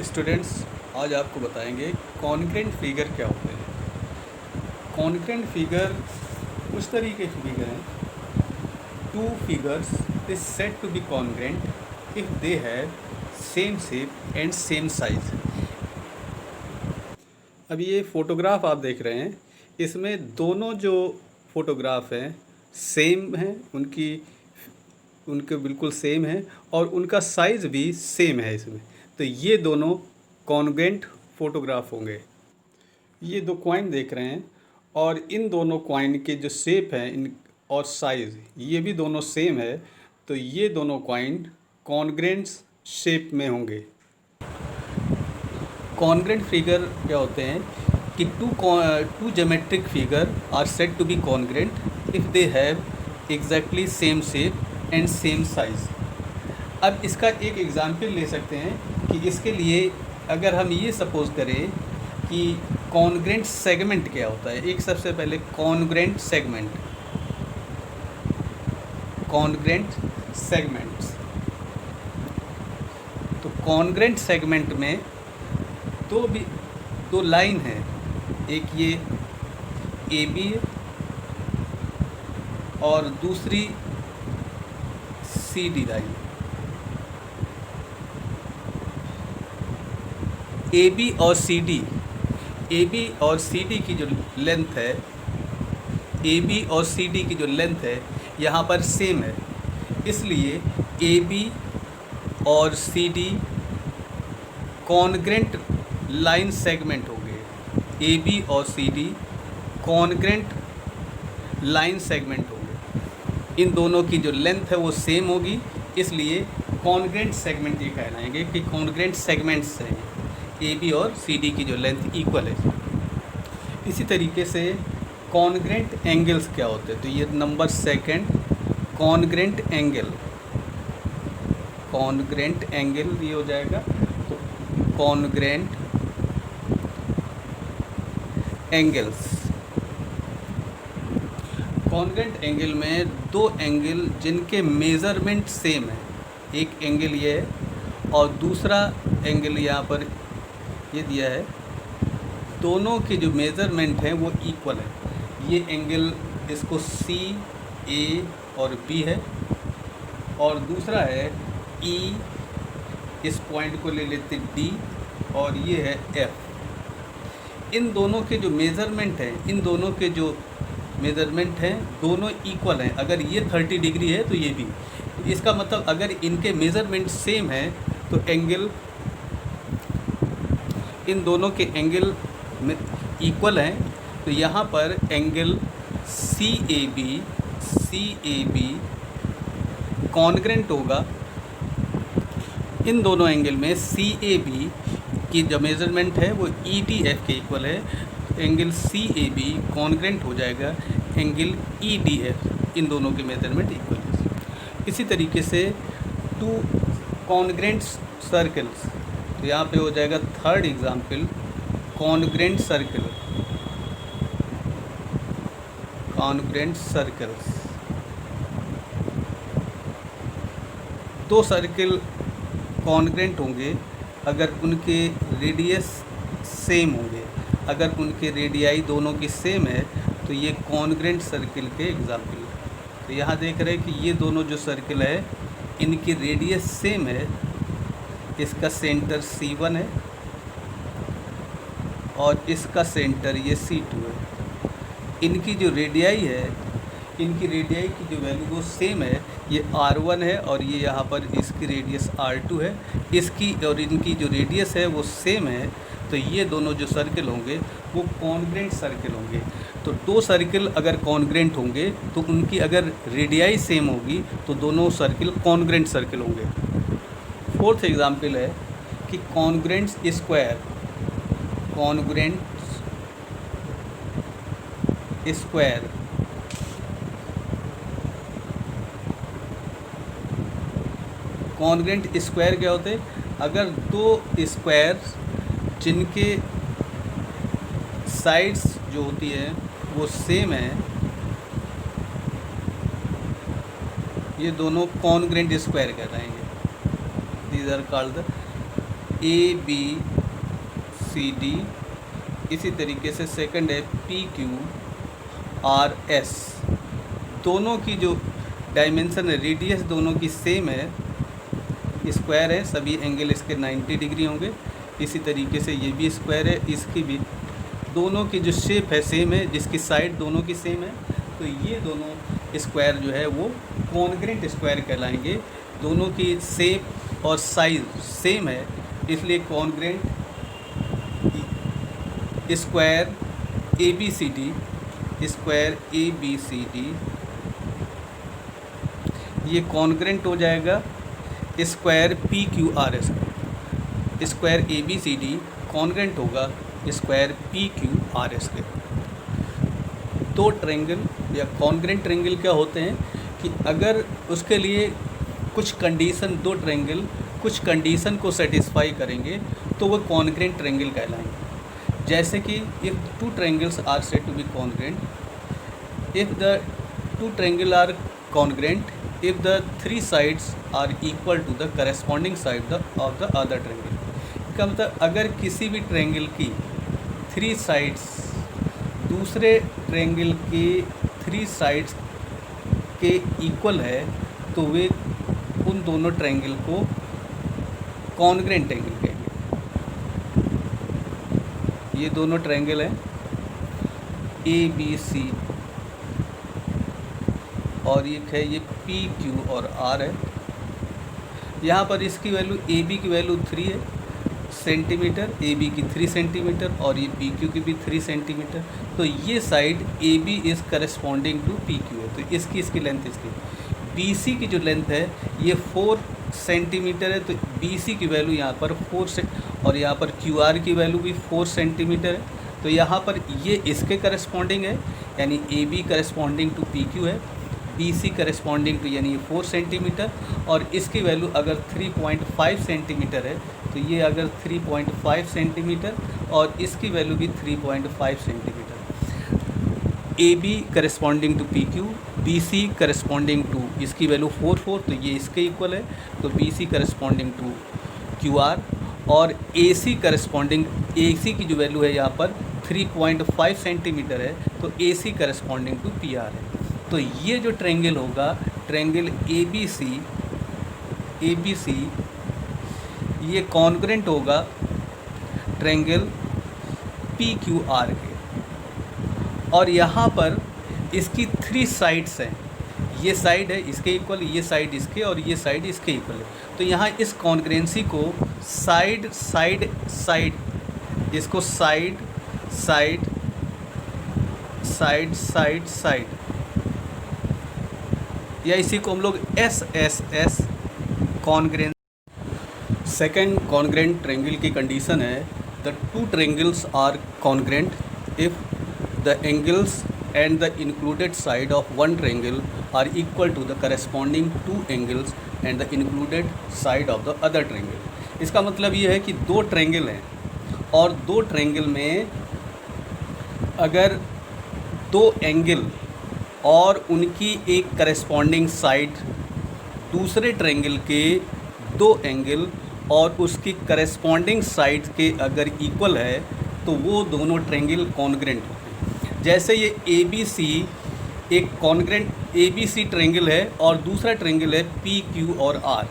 Students, आज आपको बताएंगे कॉन्ग्रेंट फिगर क्या होते हैं। कॉन्ग्रेंट फिगर उस तरीके के फिगर हैं, two figures is said to be congruent if they have same shape and same size. अब ये फोटोग्राफ आप देख रहे हैं, इसमें दोनों जो फोटोग्राफ हैं सेम हैं, उनके बिल्कुल सेम है और उनका साइज़ भी सेम है इसमें। तो ये दोनों कॉन्ग्रेंट फोटोग्राफ होंगे। ये दो कॉइन देख रहे हैं और इन दोनों कॉइन के जो शेप है इन और साइज़ ये भी दोनों सेम है, तो ये दोनों कॉइन कॉन्ग्रेंट शेप में होंगे। कॉन्ग्रेंट फिगर क्या होते हैं कि two geometric figure are said to be congruent if they have exactly same shape and same size. अब इसका एक एग्जाम्पल ले सकते हैं कि इसके लिए अगर हम ये सपोज़ करें कि कॉन्ग्रेंट सेगमेंट क्या होता है। एक सबसे पहले कॉन्ग्रेंट सेगमेंट्स। तो कॉन्ग्रेंट सेगमेंट में दो लाइन है, एक ये ए बी है और दूसरी C D line. A B और सी डी की जो लेंथ है, ए बी और सी डी की जो लेंथ है यहाँ पर सेम है, इसलिए ए बी और C D congruent line segment हो गए। ए बी और C D congruent line segment हो गए। इन दोनों की जो लेंथ है वो सेम होगी, इसलिए कॉन्ग्रेंट सेगमेंट ये कहलाएंगे कि कॉन्ग्रेंट सेगमेंट्स हैं, ए बी और सी डी की जो लेंथ इक्वल है। इसी तरीके से कॉन्ग्रेंट एंगल्स क्या होते हैं, तो ये नंबर सेकंड कॉन्ग्रेंट एंगल ये हो जाएगा। तो कॉन्ग्रेंट एंगल में दो एंगल जिनके मेज़रमेंट सेम है, एक एंगल ये है और दूसरा एंगल यहाँ पर ये दिया है, दोनों के जो मेज़रमेंट हैं वो इक्वल है। ये एंगल इसको सी ए और बी है और दूसरा है ई, इस पॉइंट को ले लेते डी और ये है एफ। इन दोनों के जो मेज़रमेंट हैं दोनों इक्वल हैं। अगर ये 30 डिग्री है तो ये भी, इसका मतलब अगर इनके मेज़रमेंट सेम है तो एंगल, इन दोनों के एंगल इक्वल हैं, तो यहाँ पर angle C A B congruent होगा। इन दोनों एंगल में सी ए बी की जो मेज़रमेंट है वो ई डी एफ के इक्वल है, angle C A B congruent हो जाएगा एंगल ई डी एफ। इन दोनों के मेज़रमेंट इक्वल है। इसी तरीके से टू कॉन्ग्रेंट सर्कल्स, तो यहाँ पे हो जाएगा थर्ड एग्जाम्पल कॉन्ग्रेंट सर्कल्स। दो सर्किल कॉन्ग्रेंट होंगे अगर उनके रेडियस सेम होंगे। अगर उनके रेडियाई दोनों की सेम है तो ये कॉन्ग्रेंट सर्किल के एग्जाम्पल है। तो यहाँ देख रहे हैं कि ये दोनों जो सर्किल है इनकी रेडियस सेम है। इसका सेंटर C1 है और इसका सेंटर ये C2 है। इनकी जो रेडियाई है, इनकी रेडियाई की जो वैल्यू वो सेम है, ये R1 है और ये यहाँ पर इसकी रेडियस R2 है। इसकी और इनकी जो रेडियस है वो सेम है, तो ये दोनों जो सर्किल होंगे वो कॉन्ग्रेंट सर्किल होंगे। तो दो सर्किल अगर कॉन्ग्रेंट होंगे तो उनकी अगर रेडियाई सेम होगी तो दोनों सर्किल कॉन्ग्रेंट सर्किल होंगे। फोर्थ एग्जाम्पल है कि कॉन्ग्रेंट स्क्वायर क्या होते हैं, अगर दो स्क्वायर जिनके साइड्स जो होती है वो सेम है, ये दोनों कॉन्ग्रेंट स्क्वायर कहलाएंगे। These are called the ABCD, इसी तरीके से सेकंड है PQRS। दोनों की जो डायमेंशन है, रेडियस दोनों की सेम है, स्क्वायर है, सभी एंगल इसके 90 डिग्री होंगे। इसी तरीके से ये भी स्क्वायर है, इसकी भी दोनों की जो शेप है सेम है, जिसकी साइड दोनों की सेम है। तो ये दोनों स्क्वायर जो है वो कॉन्ग्रेंट स्क्वायर कहलाएंगे। दोनों की शेप और साइज सेम है, इसलिए congruent square ABCD, square ABCD ये कॉन्ग्रेंट हो जाएगा square PQRS। Square ABCD congruent होगा स्क्वायर PQRS के। दो ट्रायंगल या कॉन्ग्रेंट ट्रायंगल क्या होते हैं कि अगर उसके लिए कुछ कंडीशन, दो ट्रायंगल कुछ कंडीशन को सेटिस्फाई करेंगे तो वो कॉन्ग्रेंट ट्रायंगल कहलाएंगे। जैसे कि if two triangles are said to be congruent, if the two triangle are congruent, if the three sides are equal to the corresponding side of the other triangle. इसका मतलब अगर किसी भी ट्रायंगल की three sides दूसरे triangle के three sides के equal है तो वे उन दोनों ट्रायंगल को कॉन्ग्रेंट ट्रायंगल कहेंगे। ये दोनों ट्रायंगल हैं ABC और ये है ये PQ और R है। यहाँ पर इसकी वैल्यू AB की वैल्यू 3 है सेंटीमीटर, AB की 3 सेंटीमीटर और ये PQ की भी 3 सेंटीमीटर। तो ये side AB is corresponding to PQ है, तो इसकी लेंथ इसकी। BC की जो लेंथ है ये 4 सेंटीमीटर है, तो BC की वैल्यू यहाँ पर 4 से, और यहाँ पर QR की वैल्यू भी 4 सेंटीमीटर है। तो यहाँ पर ये इसके करस्पॉन्डिंग है, यानी AB करस्पॉन्डिंग टू PQ है, BC करस्पॉन्डिंग टू यानी 4 सेंटीमीटर, और इसकी वैल्यू अगर 3.5 सेंटीमीटर है तो ये अगर 3.5 सेंटीमीटर और इसकी वैल्यू भी 3.5 centimetre. AB corresponding to PQ, BC corresponding to इसकी वैल्यू 4 तो ये इसके इक्वल है, तो BC करस्पॉन्डिंग टू QR, और AC करस्पॉन्डिंग, AC की जो वैल्यू है यहाँ पर 3.5 सेंटीमीटर है, तो AC करस्पॉन्डिंग टू PR है। तो ये जो ट्रायंगल होगा, ट्रायंगल ABC ये कॉन्ग्रेंट होगा ट्रायंगल PQR के, और यहाँ पर इसकी 3 साइड्स हैं। ये साइड है इसके इक्वल, ये साइड इसके, और ये साइड इसके इक्वल है। तो यहाँ इस कॉन्ग्रेंसी को साइड साइड साइड, इसको side side side side side, या इसी को हम लोग SSS congruence. Second congruent triangle की कंडीशन है the two triangles are congruent if the angles and the included side of one triangle are equal to the corresponding two angles and the included side of the other triangle। इसका मतलब ये है कि दो triangle हैं और दो triangle में अगर दो एंगल और उनकी एक करस्पॉन्डिंग साइड दूसरे ट्रायंगल के दो एंगल और उसकी करस्पॉन्डिंग साइड के अगर इक्वल है तो वो दोनों ट्रायंगल कॉन्ग्रेंट होते हैं। जैसे ये ABC एक कॉन्ग्रेंट ABC ट्रायंगल है और दूसरा ट्रायंगल है PQ और R।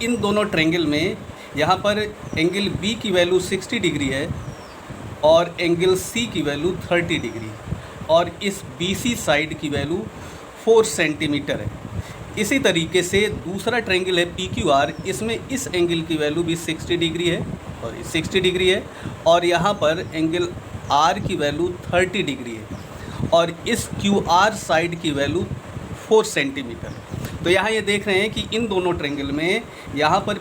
इन दोनों ट्रायंगल में यहाँ पर एंगल B की वैल्यू 60 डिग्री है और एंगल C की वैल्यू 30 डिग्री, और इस BC साइड की वैल्यू 4 सेंटीमीटर है। इसी तरीके से दूसरा ट्रायंगल है PQR, इसमें इस एंगल की वैल्यू भी 60 डिग्री है और 60 डिग्री है, और यहाँ पर एंगल R की वैल्यू 30 डिग्री है और इस QR साइड की वैल्यू 4 सेंटीमीटर। तो यहाँ ये देख रहे हैं कि इन दोनों ट्रायंगल में यहाँ पर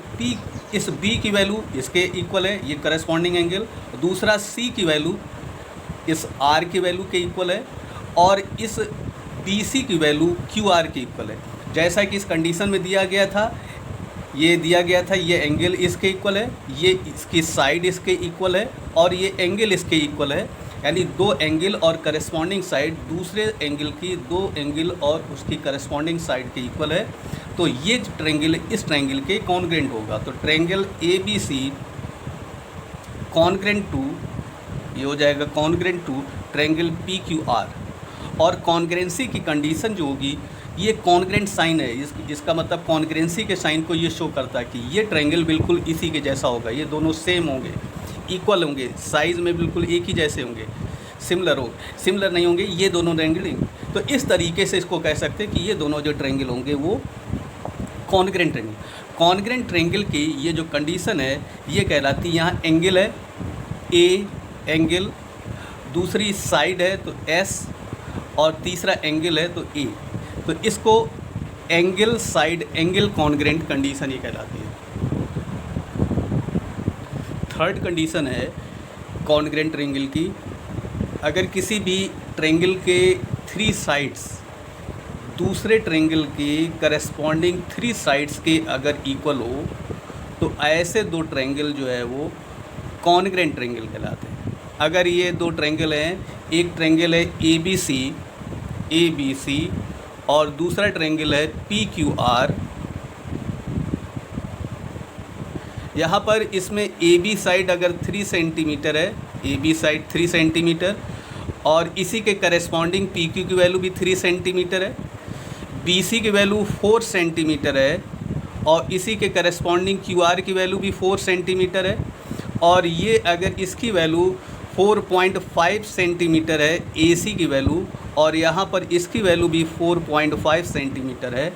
इस B की वैल्यू इसके इक्वल है, ये करस्पॉन्डिंग एंगल, दूसरा C की वैल्यू इस R की वैल्यू के इक्वल है, और इस BC की वैल्यू QR के इक्वल है। जैसा कि इस कंडीशन में दिया गया था, ये एंगल इसके इक्वल है, ये इसकी साइड इसके इक्वल है और ये एंगल इसके इक्वल है। यानी दो एंगल और करस्पॉन्डिंग साइड दूसरे एंगल की दो एंगल और उसकी करस्पॉन्डिंग साइड के इक्वल है, तो ये ट्रायंगल इस ट्रायंगल के कॉन्ग्रेंट होगा। तो triangle A B C congruent to, ये हो जाएगा congruent to triangle P Q R. और कॉन्ग्रेंसी की कंडीशन जो होगी, ये कॉन्ग्रेंट साइन है, इसका मतलब कॉन्ग्रेंसी के साइन को ये शो करता है कि ये ट्रायंगल बिल्कुल इसी के जैसा होगा, ये दोनों सेम होंगे, इक्वल होंगे, साइज़ में बिल्कुल एक ही जैसे होंगे, सिमिलर नहीं होंगे ये दोनों ट्रायंगल। तो इस तरीके से इसको कह सकते हैं कि ये दोनों जो ट्रायंगल होंगे वो कॉन्ग्रेंट ट्रायंगल। कॉन्ग्रेंट ट्रायंगल की ये जो कंडीशन है ये कहलाती है, यहाँ एंगल है ए एंगल, दूसरी साइड है तो एस, और तीसरा एंगल है तो ए, तो इसको angle side angle congruent condition ये कहलाती है। थर्ड कंडीशन है कॉन्ग्रेंट ट्रायंगल की, अगर किसी भी ट्रायंगल के 3 साइड्स दूसरे ट्रायंगल के करस्पॉन्डिंग 3 साइड्स के अगर इक्वल हो, तो ऐसे दो ट्रायंगल जो है वो कॉन्ग्रेंट ट्रायंगल कहलाते हैं। अगर ये दो ट्रायंगल हैं, एक ट्रायंगल है ए बी सी और दूसरा ट्रायंगल है पी क्यू आर, यहाँ पर इसमें ए बी साइड अगर 3 सेंटीमीटर है, ए बी साइड 3 सेंटीमीटर, और इसी के करस्पॉन्डिंग पी क्यू की वैल्यू भी 3 सेंटीमीटर है, बी सी की वैल्यू 4 सेंटीमीटर है, और इसी के करस्पॉन्डिंग क्यू आर की वैल्यू भी 4 सेंटीमीटर है, और ये अगर इसकी वैल्यू 4.5 सेंटीमीटर है ए सी की वैल्यू, और यहाँ पर इसकी वैल्यू भी 4.5 सेंटीमीटर है,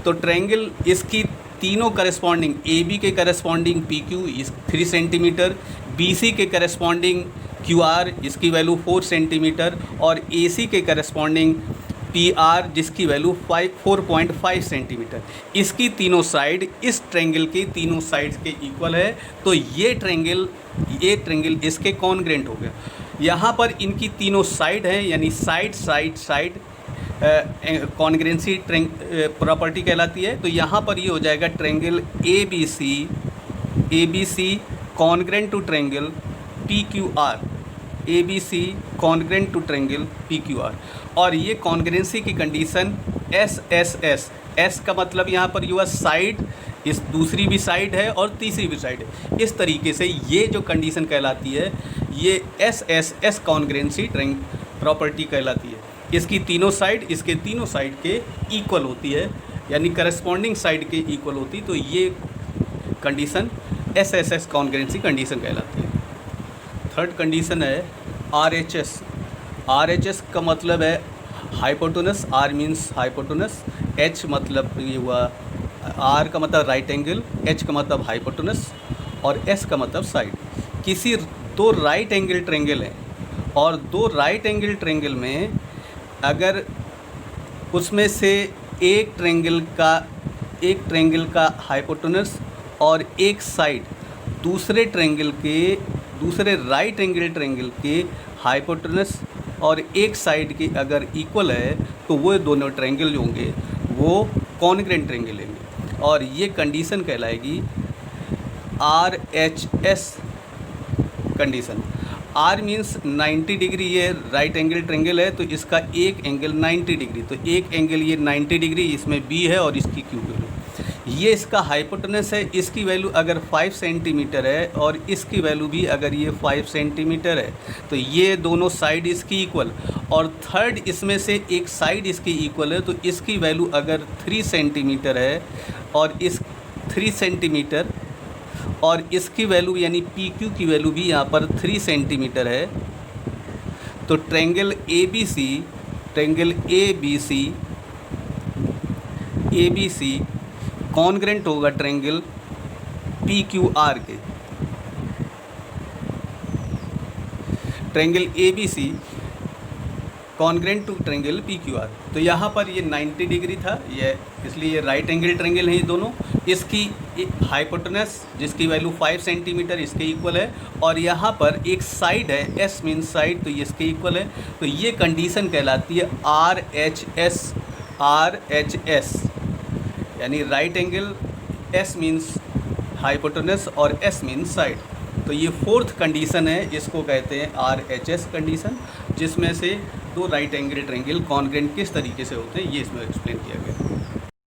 तो ट्रायंगल इसकी तीनों करस्पॉन्डिंग ए बी के करस्पॉन्डिंग पी क्यू इस 3 सेंटीमीटर, बी सी के करस्पॉन्डिंग क्यू आर इसकी वैल्यू 4 सेंटीमीटर, और ए सी के करस्पॉन्डिंग पी आर जिसकी वैल्यू 4.5 सेंटीमीटर, इसकी तीनों साइड इस ट्रायंगल की तीनों साइड्स के इक्वल है, तो ये ट्रायंगल इसके कॉन्ग्रेंट हो गया। यहाँ पर इनकी तीनों साइड हैं, यानी साइड कॉन्ग्रेंसी प्रॉपर्टी कहलाती है। तो यहाँ पर ये हो जाएगा triangle A B C congruent to triangle P Q R, A B C congruent to triangle P Q R. और ये कॉन्ग्रेंसी की कंडीशन एस का मतलब यहाँ पर युवा साइड, इस दूसरी भी साइड है और तीसरी भी साइड है, इस तरीके से ये जो कंडीशन कहलाती है ये एस कॉन्ग्रेंसी प्रॉपर्टी कहलाती है। इसकी तीनों साइड इसके तीनों साइड के इक्वल होती है, यानी करस्पॉन्डिंग साइड के इक्वल होती, तो ये कंडीशन एस कॉन्ग्रेंसी कंडीशन कहलाती है। थर्ड कंडीशन है आर एच एस का मतलब है hypotenuse, R means hypotenuse, H मतलब ये हुआ, आर का मतलब राइट एंगल, एच का मतलब हाइपोटेनस, और एस का मतलब साइड। किसी दो राइट एंगल ट्रायंगल हैं, और दो राइट एंगल ट्रायंगल में अगर उसमें से एक ट्रायंगल का हाइपोटेनस और एक साइड दूसरे राइट एंगल ट्रायंगल के हाइपोटेनस और एक साइड के अगर इक्वल है, तो वो दोनों ट्रायंगल जो होंगे वो कॉन्ग्रेंट ट्रायंगल होंगे, और ये कंडीशन कहलाएगी R H S condition. R means 90 degree, ये राइट एंगल ट्रायंगल है तो इसका एक एंगल 90 डिग्री, तो एक एंगल ये 90 डिग्री, इसमें बी है और इसकी क्यू वैल्यू, ये इसका हाइपोटेनस है, इसकी वैल्यू अगर 5 सेंटीमीटर है और इसकी वैल्यू भी अगर ये 5 सेंटीमीटर है, तो ये दोनों साइड इसकी इक्वल, और थर्ड इसमें से एक साइड इसकी इक्वल है, तो इसकी वैल्यू अगर 3 सेंटीमीटर है और इस 3 सेंटीमीटर और इसकी वैल्यू यानी पी क्यू की वैल्यू भी यहाँ पर 3 सेंटीमीटर है, तो triangle A B C congruent होगा ट्रायंगल पी क्यू आर के। Triangle A B C congruent to triangle P Q R, तो यहाँ पर ये 90 डिग्री था, ये इसलिए ये राइट एंगल ट्रायंगल है ये दोनों। इसकी हाइपोटेनस जिसकी वैल्यू 5 सेंटीमीटर इसके इक्वल है, और यहाँ पर एक साइड है, एस मीन साइड, तो ये इसके इक्वल है, तो ये कंडीशन कहलाती है आर एच एस, यानी right angle, S means hypotenuse और एस मीन्स साइड, तो ये फोर्थ कंडीशन है, इसको कहते हैं RHS कंडीशन, जिसमें से दो राइट एंगल ट्रायंगल कॉन्ग्रेंट किस तरीके से होते हैं ये इसमें एक्सप्लेन किया गया है।